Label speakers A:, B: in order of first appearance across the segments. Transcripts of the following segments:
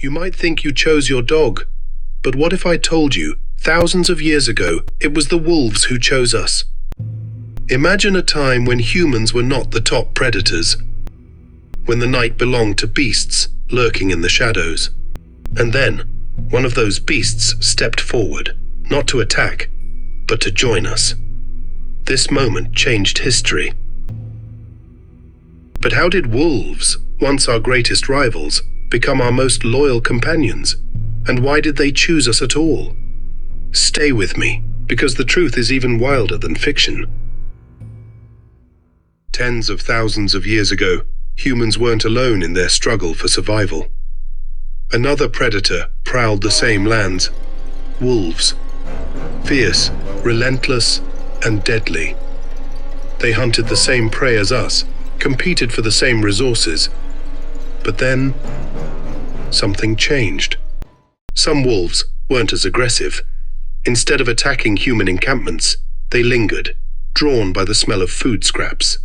A: You might think you chose your dog, but what if I told you, thousands of years ago, it was the wolves who chose us? Imagine a time when humans were not the top predators, when the night belonged to beasts lurking in the shadows. And then, one of those beasts stepped forward, not to attack, but to join us. This moment changed history. But how did wolves, once our greatest rivals, become our most loyal companions? And why did they choose us at all? Stay with me, because the truth is even wilder than fiction. Tens of thousands of years ago, humans weren't alone in their struggle for survival. Another predator prowled the same lands: wolves. Fierce, relentless, and deadly. They hunted the same prey as us, competed for the same resources. But then, something changed. Some wolves weren't as aggressive. Instead of attacking human encampments, they lingered, drawn by the smell of food scraps.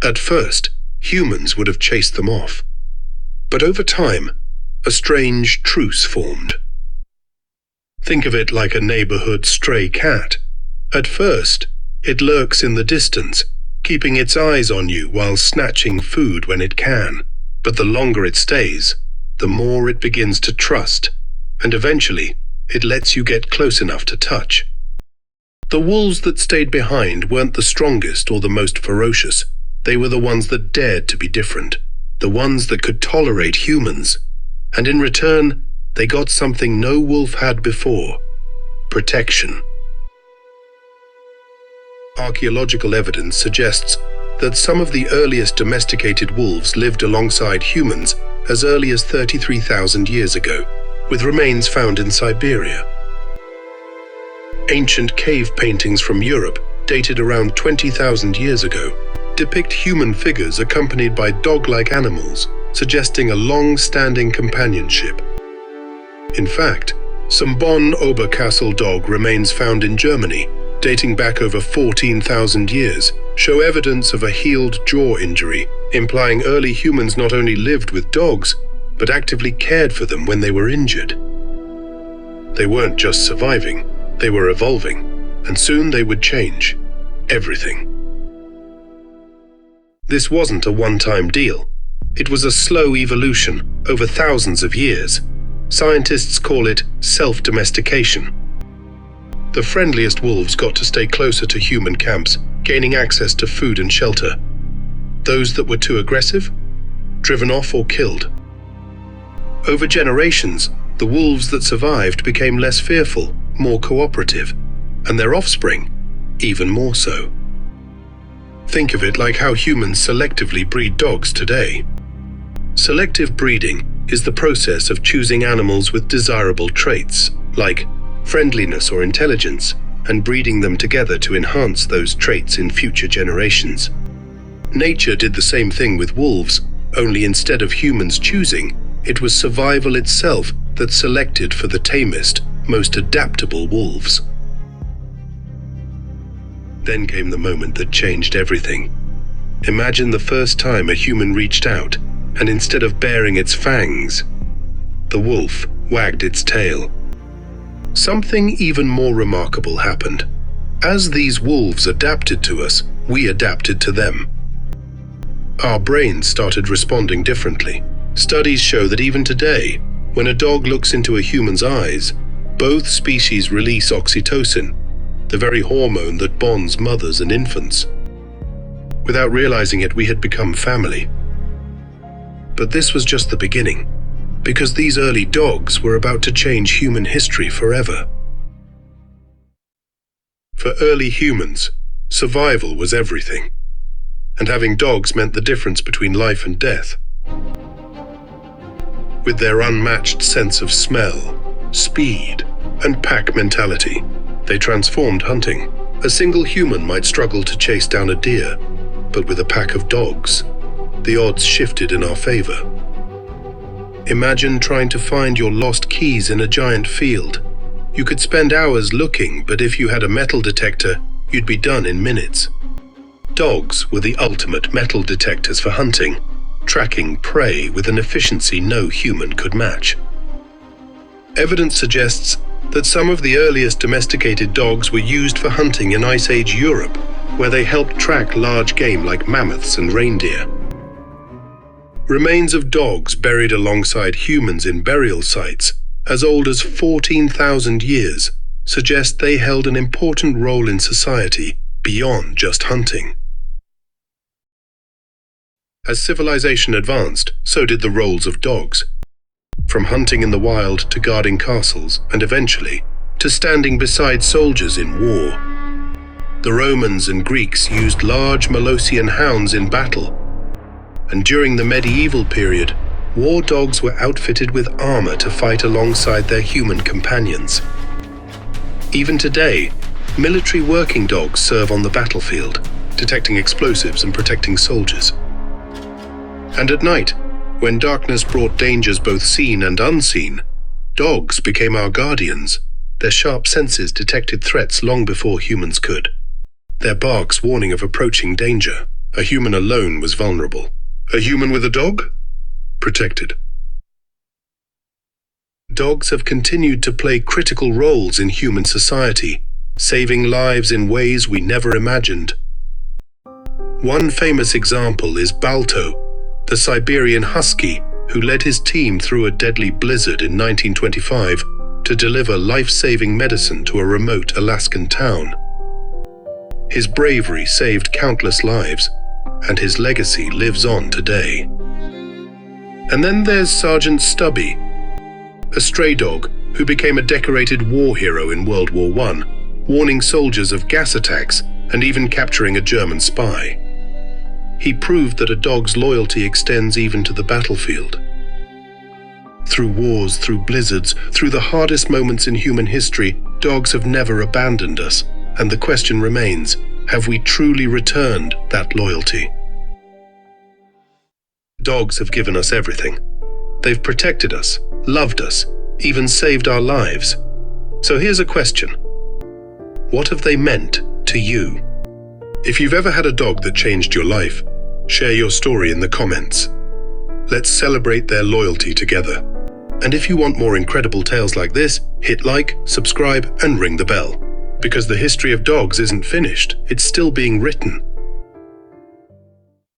A: At first, humans would have chased them off. But over time, a strange truce formed. Think of it like a neighborhood stray cat. At first, it lurks in the distance, keeping its eyes on you while snatching food when it can. But the longer it stays, the more it begins to trust, and eventually, it lets you get close enough to touch. The wolves that stayed behind weren't the strongest or the most ferocious. They were the ones that dared to be different, the ones that could tolerate humans. And in return, they got something no wolf had before: protection. Archaeological evidence suggests that some of the earliest domesticated wolves lived alongside humans as early as 33,000 years ago, with remains found in Siberia. Ancient cave paintings from Europe, dated around 20,000 years ago, depict human figures accompanied by dog-like animals, suggesting a long-standing companionship. In fact, some Bonn-Oberkassel dog remains found in Germany, dating back over 14,000 years, show evidence of a healed jaw injury, implying early humans not only lived with dogs, but actively cared for them when they were injured. They weren't just surviving, they were evolving, and soon they would change everything. This wasn't a one-time deal. It was a slow evolution over thousands of years. Scientists call it self-domestication. The friendliest wolves got to stay closer to human camps, gaining access to food and shelter. Those that were too aggressive, driven off or killed. Over generations, the wolves that survived became less fearful, more cooperative, and their offspring even more so. Think of it like how humans selectively breed dogs today. Selective breeding is the process of choosing animals with desirable traits, like friendliness or intelligence, and breeding them together to enhance those traits in future generations. Nature did the same thing with wolves, only instead of humans choosing, it was survival itself that selected for the tamest, most adaptable wolves. Then came the moment that changed everything. Imagine the first time a human reached out, and instead of baring its fangs, the wolf wagged its tail. Something even more remarkable happened. As these wolves adapted to us, we adapted to them. Our brains started responding differently. Studies show that even today, when a dog looks into a human's eyes, both species release oxytocin, the very hormone that bonds mothers and infants. Without realizing it, we had become family. But this was just the beginning, because these early dogs were about to change human history forever. For early humans, survival was everything, and having dogs meant the difference between life and death. With their unmatched sense of smell, speed, and pack mentality, they transformed hunting. A single human might struggle to chase down a deer, but with a pack of dogs, the odds shifted in our favor. Imagine trying to find your lost keys in a giant field. You could spend hours looking, but if you had a metal detector, you'd be done in minutes. Dogs were the ultimate metal detectors for hunting, tracking prey with an efficiency no human could match. Evidence suggests that some of the earliest domesticated dogs were used for hunting in Ice Age Europe, where they helped track large game like mammoths and reindeer. Remains of dogs buried alongside humans in burial sites as old as 14,000 years suggest they held an important role in society beyond just hunting. As civilization advanced, so did the roles of dogs. From hunting in the wild to guarding castles, and eventually to standing beside soldiers in war. The Romans and Greeks used large Molossian hounds in battle, and during the medieval period, war dogs were outfitted with armor to fight alongside their human companions. Even today, military working dogs serve on the battlefield, detecting explosives and protecting soldiers. And at night, when darkness brought dangers both seen and unseen, dogs became our guardians. Their sharp senses detected threats long before humans could. Their barks warning of approaching danger. A human alone was vulnerable. A human with a dog? Protected. Dogs have continued to play critical roles in human society, saving lives in ways we never imagined. One famous example is Balto, the Siberian husky who led his team through a deadly blizzard in 1925 to deliver life-saving medicine to a remote Alaskan town. His bravery saved countless lives, and his legacy lives on today. And then there's Sergeant Stubby, a stray dog who became a decorated war hero in World War I, warning soldiers of gas attacks and even capturing a German spy. He proved that a dog's loyalty extends even to the battlefield. Through wars, through blizzards, through the hardest moments in human history, dogs have never abandoned us, and the question remains, have we truly returned that loyalty? Dogs have given us everything. They've protected us, loved us, even saved our lives. So here's a question. What have they meant to you? If you've ever had a dog that changed your life, share your story in the comments. Let's celebrate their loyalty together. And if you want more incredible tales like this, hit like, subscribe, and ring the bell. Because the history of dogs isn't finished, it's still being written.